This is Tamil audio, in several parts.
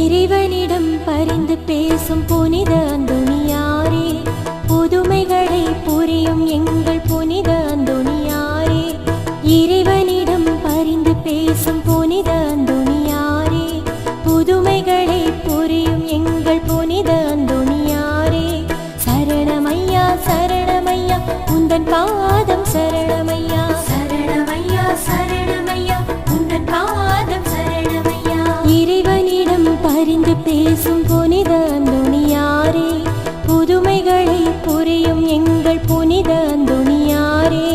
இறைவனிடம் பரிந்து பேசும் புனித அந்தோணியாரே, புதுமைகளை புரியும் எங்கள் புனித அந்தோணியாரே. இறைவனிடம் பரிந்து பேசும் புனித அந்தோணியாரே, புதுமைகளை புரியும் எங்கள் புனித அந்தோணியாரே. சரணமையா சரணமையா உந்தன் பாதம் சரணமையா, சரணமையா சரணமையா உந்தன் பாதம் சரணமையா. இறைவனிடம் பரிந்து பேசும் புனித அந்தோணியாரே, புதுமைகளை புரியும் எங்கள் புனித அந்தோணியாரே.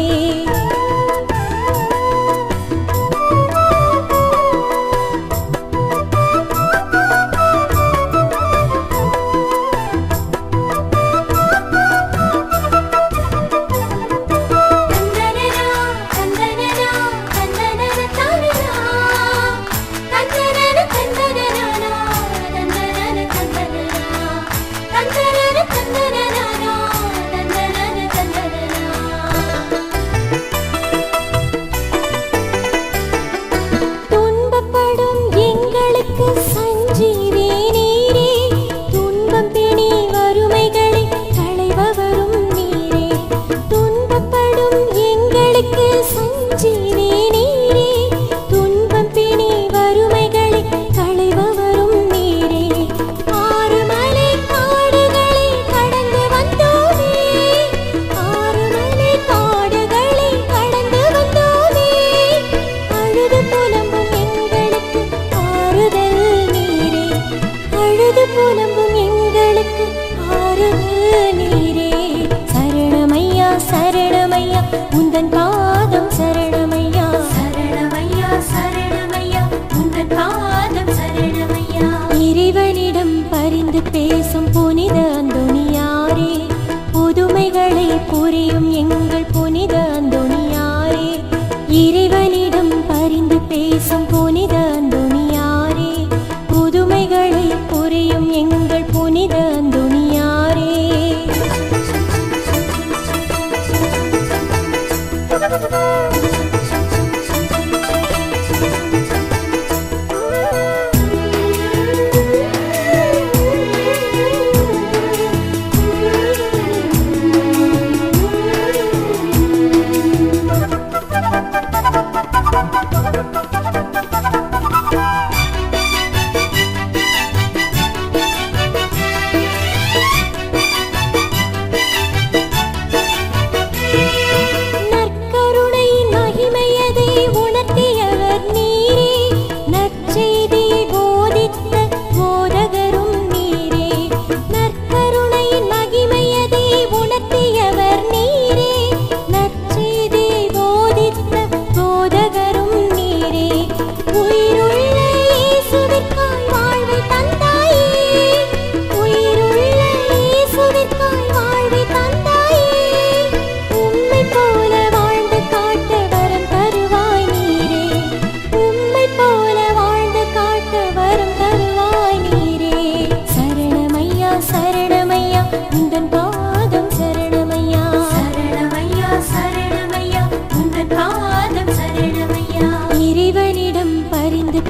புலம்பும் எங்களுக்கு ஆறுதல் நீரே. சரணமையா சரணமையா உந்தன் பாதம் சரணமையா, சரணமையா சரணமையா உந்தன் பாதம் சரணமையா. இறைவனிடம் பரிந்து பேசும் புனித அந்தோணியாரே, புதுமைகளை புரியும் எங்கள் புனித அந்தோணியாரே. இறைவனிடம் பரிந்து பேசும் புனித அந்தோணியாரே, புதுமைகளை புரியும் எங்கள் புனித அந்தோணியாரே. உந்தன் பாதம் சரணமையா, சரணமையா சரணமையா உந்தன் பாதம் சரணமையா. இறைவனிடம் பரிந்து